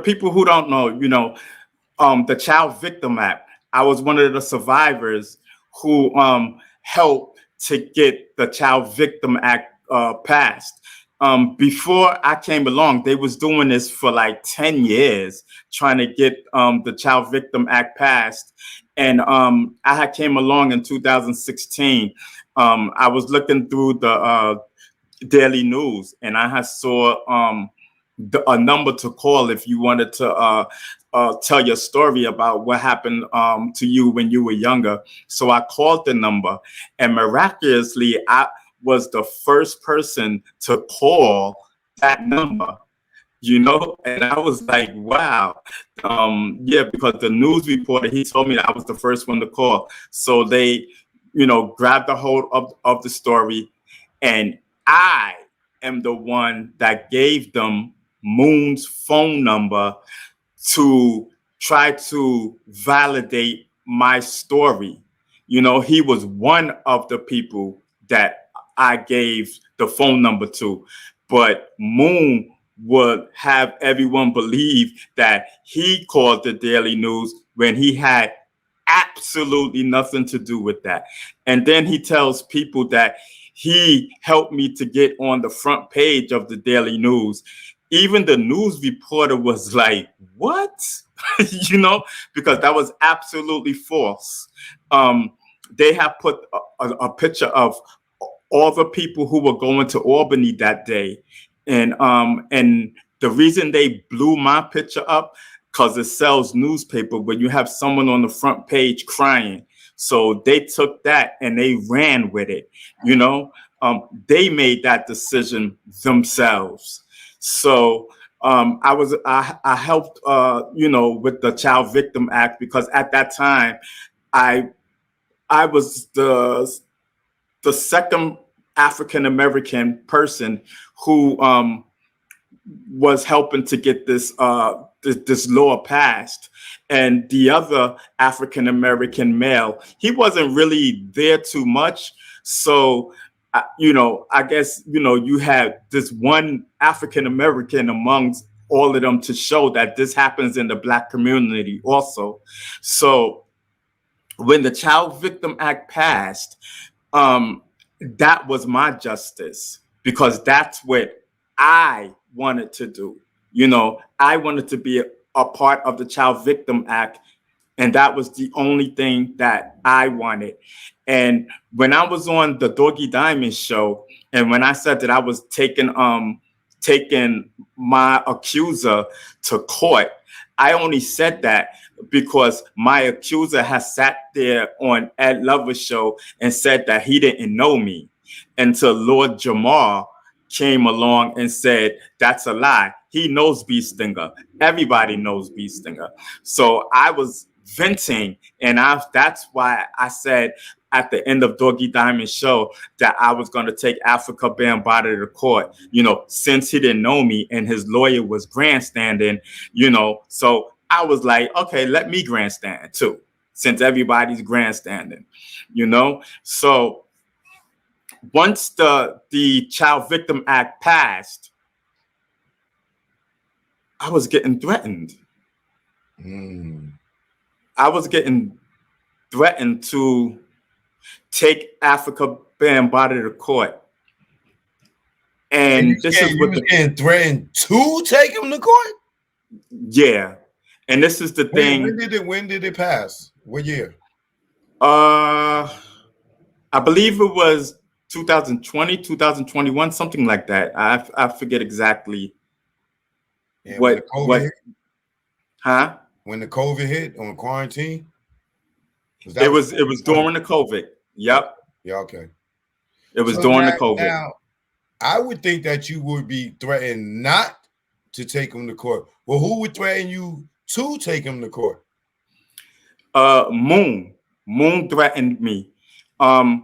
people who don't know, the Child Victim Act. I was one of the survivors who helped to get the Child Victim Act passed. Before I came along, they was doing this for like 10 years, trying to get the Child Victim Act passed. And I had came along in 2016. I was looking through the daily news, and I had saw a number to call if you wanted to tell your story about what happened to you when you were younger. So I called the number, and miraculously, I was the first person to call that number. And I was like, wow. Yeah, because the news reporter, he told me that I was the first one to call. So they, grabbed the hold of the story, and I am the one that gave them Moon's phone number to try to validate my story. He was one of the people that I gave the phone number to, but Moon would have everyone believe that he called the Daily News when he had absolutely nothing to do with that. And then he tells people that he helped me to get on the front page of the Daily News. Even the news reporter was like, what? Because that was absolutely false. They have put a picture of all the people who were going to Albany that day. And the reason they blew my picture up, because it sells newspaper when you have someone on the front page crying. So they took that and they ran with it. They made that decision themselves. So I helped with the Child Victim Act, because at that time I was the second African American person who was helping to get this law passed. And the other African American male, he wasn't really there too much. So, I guess, you had this one African American amongst all of them to show that this happens in the Black community also. So when the Child Victim Act passed, that was my justice, because that's what I wanted to do. I wanted to be a part of the Child Victim Act, and that was the only thing that I wanted. And when I was on the Doggy Diamond show, and when I said that I was taking my accuser to court, I only said that because my accuser has sat there on Ed Lover's show and said that he didn't know me, until Lord Jamar came along and said, that's a lie. He knows B Stinger. Everybody knows B Stinger. So I was venting, and that's why I said at the end of Doggy Diamond's show that I was going to take Africa Bambaataa to court, since he didn't know me and his lawyer was grandstanding, so I was like, okay, let me grandstand too, since everybody's grandstanding, So once the Child Victim Act passed, I was getting threatened. I was getting threatened to take Africa Bambaataa to court. And this is what getting threatened to take him to court? Yeah. And this is the thing. When did it pass? What year? I believe it was 2020, 2021, something like that. I forget exactly. Yeah, what? Huh? When the COVID hit on quarantine? It was during the COVID. Yep. Yeah, okay. It was during the COVID. Now, I would think that you would be threatened not to take him to court. Well, who would threaten you to take him to court? Moon. Moon threatened me. They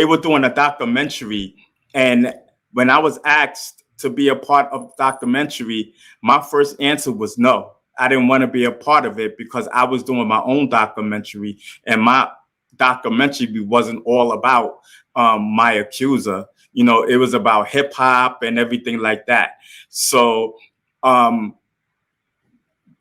were doing a documentary, and when I was asked to be a part of the documentary, my first answer was no. I didn't want to be a part of it because I was doing my own documentary, and my documentary wasn't all about my accuser. You know, it was about hip hop and everything like that. So um,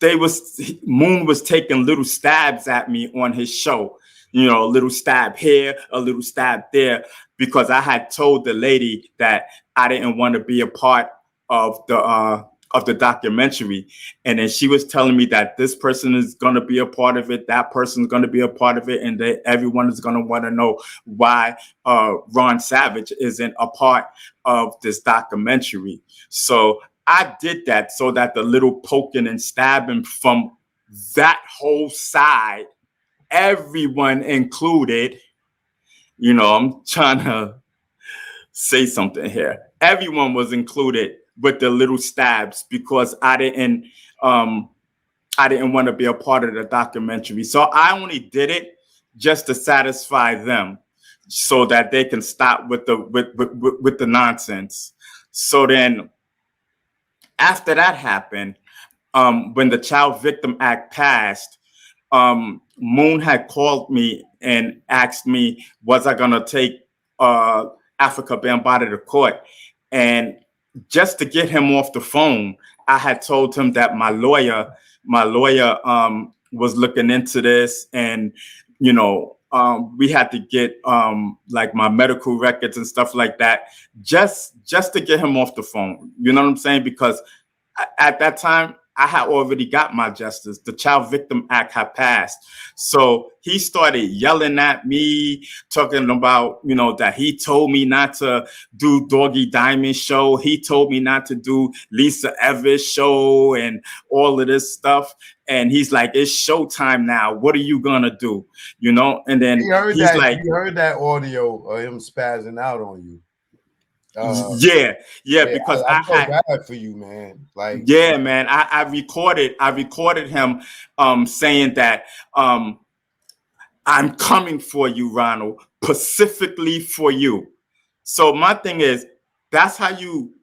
Moon was taking little stabs at me on his show. You know, a little stab here, a little stab there, because I had told the lady that I didn't want to be a part of the documentary, and then she was telling me that this person is going to be a part of it, that person's going to be a part of it, and that everyone is going to want to know why Ron Savage isn't a part of this documentary. So I did that so that the little poking and stabbing from that whole side, everyone included, you know, I'm trying to say something here. Everyone was included with the little stabs because um, I didn't want to be a part of the documentary. So I only did it just to satisfy them so that they can stop with the nonsense. So then after that happened, when the Child Victim Act passed, Moon had called me and asked me, was I going to take Africa Bambaataa to court? And just to get him off the phone, I had told him that my lawyer was looking into this, and you know, we had to get like my medical records and stuff like that, just to get him off the phone. You know what I'm saying? Because at that time, I had already got my justice. The Child Victim Act had passed. So he started yelling at me, talking about, you know, that he told me not to do Doggy Diamond show. He told me not to do Lisa Evers show and all of this stuff. And he's like, it's showtime now. What are you going to do? You know? And then you heard that audio of him spazzing out on you. Because I felt bad for you, man. Like, yeah, man, I recorded him saying that I'm coming for you, Ronald, specifically for you. So my thing is, that's how you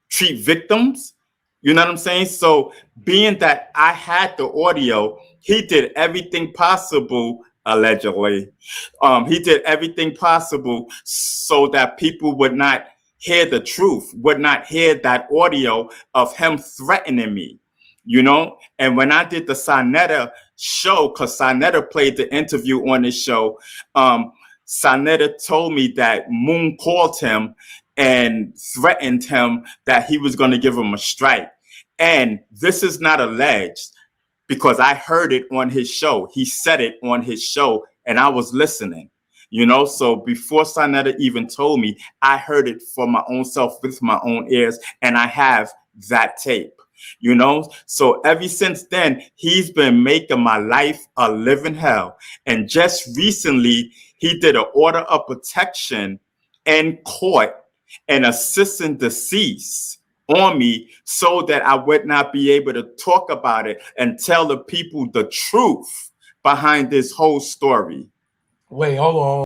treat victims. You know what I'm saying? So being that I had the audio, he did everything possible. Allegedly, he did everything possible so that people would not hear the truth, would not hear that audio of him threatening me, you know? And when I did the Sonetta show, because Sonetta played the interview on this show, Sonetta told me that Moon called him and threatened him that he was going to give him a strike. And this is not alleged, because I heard it on his show. He said it on his show, and I was listening, you know? So before Sonetta even told me, I heard it for my own self with my own ears, and I have that tape, you know? So ever since then, he's been making my life a living hell. And just recently, he did an order of protection in court and a cease and desist on me so that I would not be able to talk about it and tell the people the truth behind this whole story. Wait, hold on.